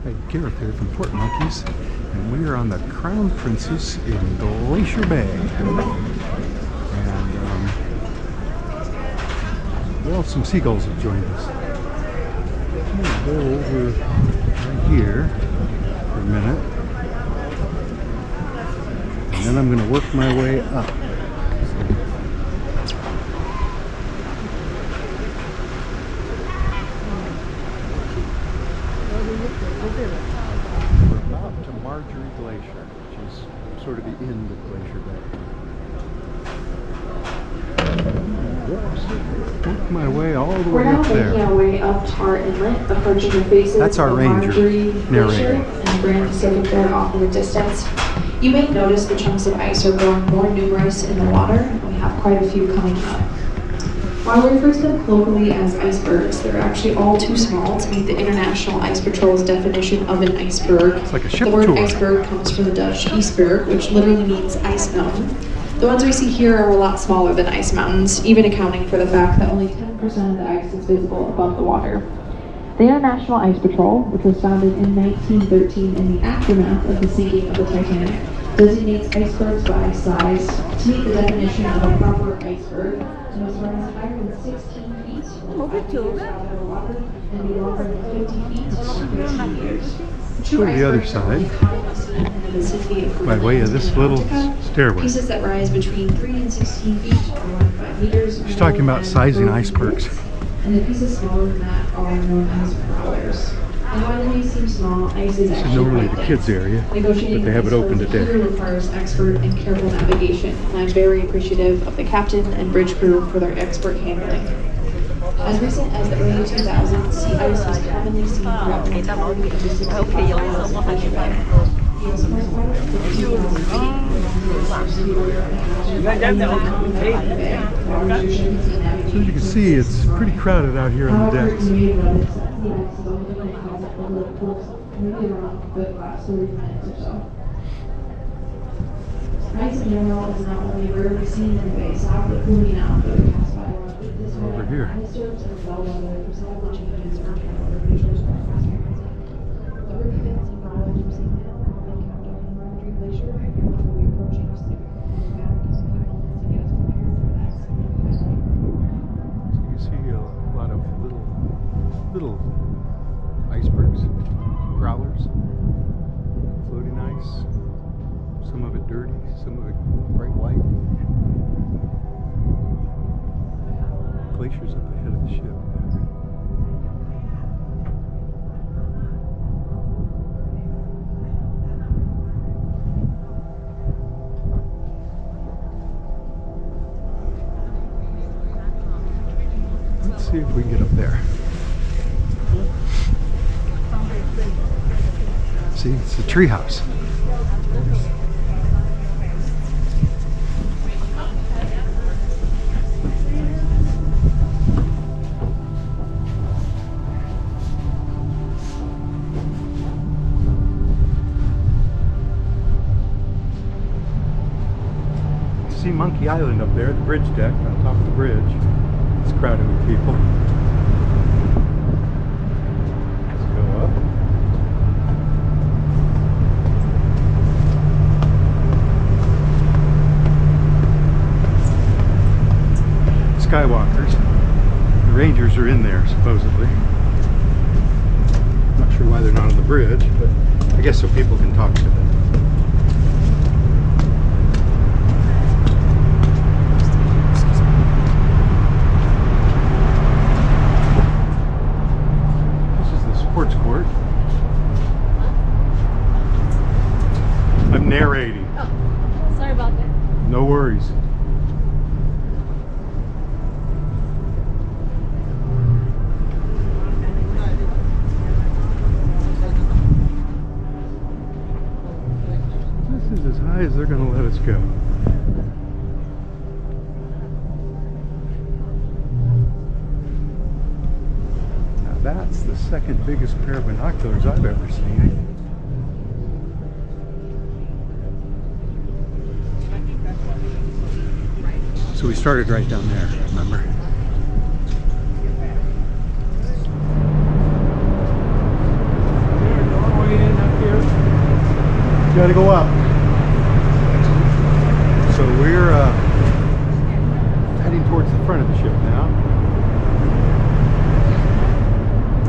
Hey, Gareth here from Port Monkeys, and we are on the Crown Princess in Glacier Bay. And, well, some seagulls have joined us. I'm going to go over right here for a minute, and then I'm going to work my way up. We're about to Marjorie Glacier, which is sort of the end of Glacier Bay. Work my way all the way up there. We're now making our way up Tar Inlet, approaching the faces That's our of ranger Marjorie Glacier narrating. and Grand Pacific there off in the distance. You may notice the chunks of ice are growing more numerous in the water, and we have quite a few coming up. While we refer to them colloquially as icebergs, they're actually all too small to meet the International Ice Patrol's definition of an iceberg. It's like a ship The word tour. iceberg comes from the Dutch ijsberg, which literally means ice mountain. The ones we see here are a lot smaller than ice mountains, even accounting for the fact that only 10% of the ice is visible above the water. The International Ice Patrol, which was founded in 1913 in the aftermath of the sinking of the Titanic, designates icebergs by size to meet the definition of a proper iceberg. It must rise higher than 16 feet or 5 meters out of the water and be longer than 50 feet or 15 meters. Go to the other side by way of this little stairway. Pieces that rise between 3 and 16 feet or 1 to 5 meters. She's talking about sizing icebergs. And the pieces smaller than that are known as growlers. And while they may seem small, ice is actually normally quite the dense. kids' area, Negotiating but they have it open icebergs today. here requires expert and careful navigation, and I'm very appreciative of the captain and bridge crew for their expert handling. As recent as the early 2000s, sea ice was commonly seen throughout the entirety of the 60 miles of Glacier Bay. The iceberg part of the 2008 So as you can see, it's pretty crowded out here on the decks. maybe around 30 minutes or so. Ice in general is not only rarely seen in the bay south of cooling out, but it passed by this way. Over here. Ice serves as a bellwether for several changes in weather features across the The river fits and growlers we're seeing now have been encountered in Marjorie Glacier, and we'll be approaching the stick of the back as we get us prepared for that. So you see a lot of little icebergs, growlers, floating ice, some of it dirty, some of it bright white. Glacier's up ahead of the ship. Let's see if we can get up there. See, it's the treehouse. See Monkey Island up there, the bridge deck on top of the bridge. It's crowded with people. Let's go up. Skywalkers. The Rangers are in there, supposedly. Not sure why they're not on the bridge, but I guess so people can talk to them. This is the sports court. I'm narrating. Oh, sorry about that. No worries. This is as high as they're going to let us go. Now that's the second biggest pair of binoculars I've ever seen. So we started right down there, remember? Gotta go up. So we're heading towards the front of the ship now.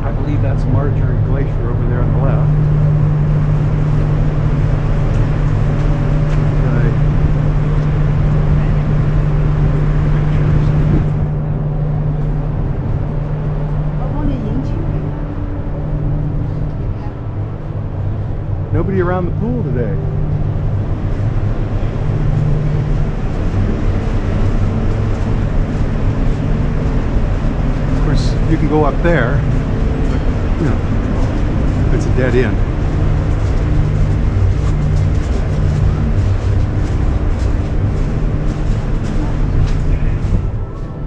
I believe that's Marjorie Glacier over there on the left. Nobody around the pool today. Of course, you can go up there, but you know, it's a dead end.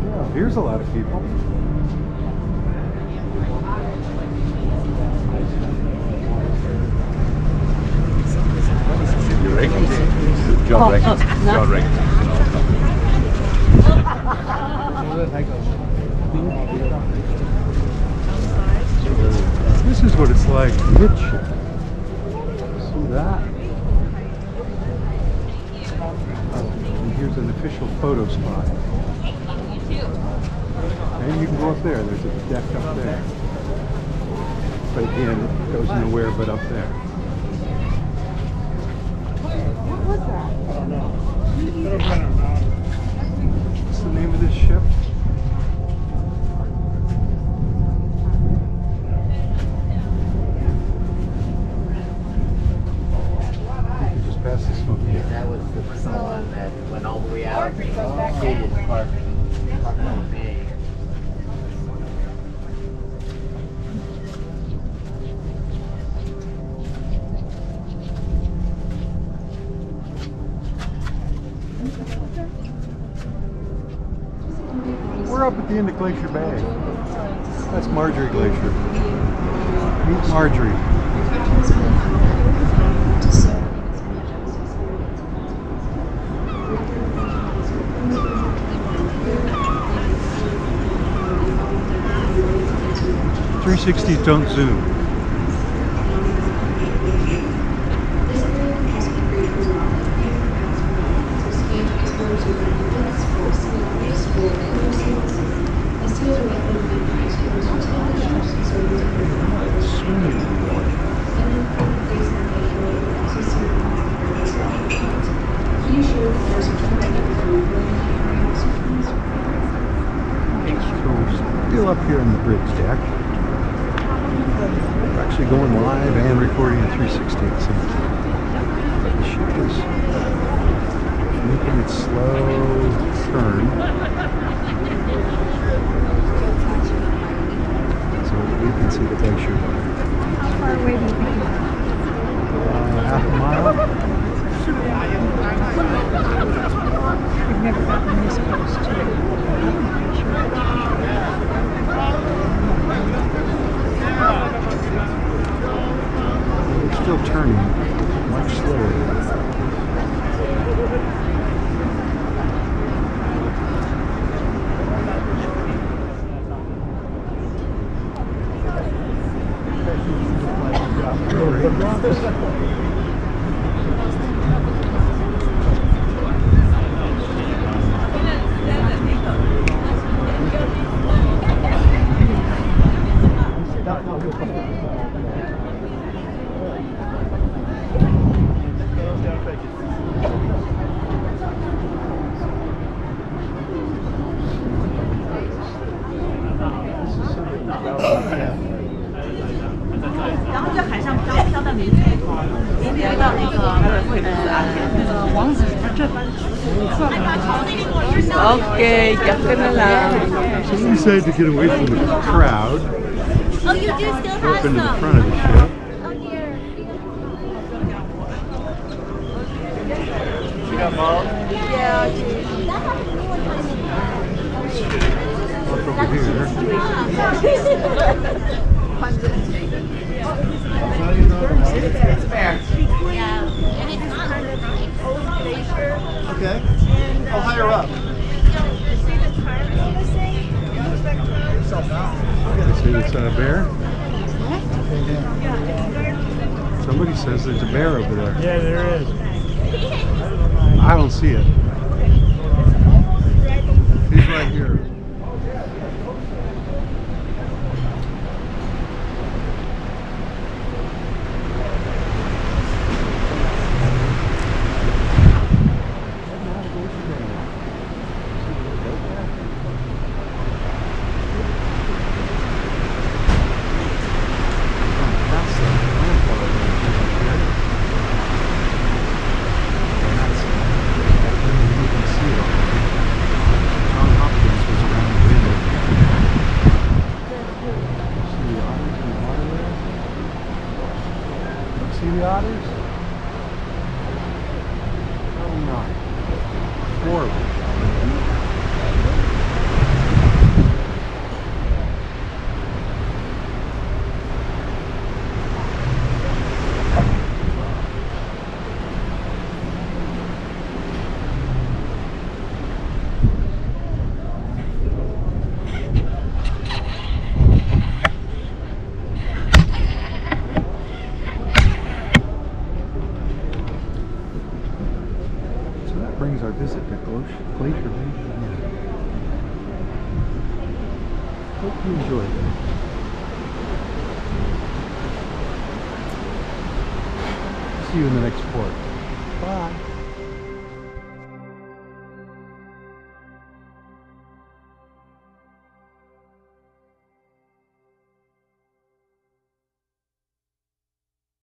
Yeah, here's a lot of people. John Reagan. John Reagan. This is what it's like mid-ship. See that? And here's an official photo spot. And you can go up there. There's a deck up there. But again, it goes nowhere but up there. What's the name of this ship? You can just pass this one here. That was the one that went all the way out. Hated Park. Bay. We're up at the end of Glacier Bay. That's Marjorie Glacier. Meet Marjorie. 360s don't zoom. Still up here on the bridge deck. We're actually going live and recording a 360 at the same time. The ship is making its slow turn. So we can see the glacier. How far away do you think you are? Half a mile. We've never gotten this close to it. We're still turning much slower. Okay, yakin na lang. So we decided to get away from the crowd. Oh, you do still have Up into the some. front of the ship. Oh, dear. You got balls? Yeah, Up over here. It's fair. yeah. And it's not old glacier. Okay. Oh, higher up. You see this bear? So Somebody says there's a bear over there. Yeah, there is. I don't see it. He's right here. See the otters? Oh no. Horrible. Brings our visit to Glacier Bay. Hope you enjoyed it. See you in the next port.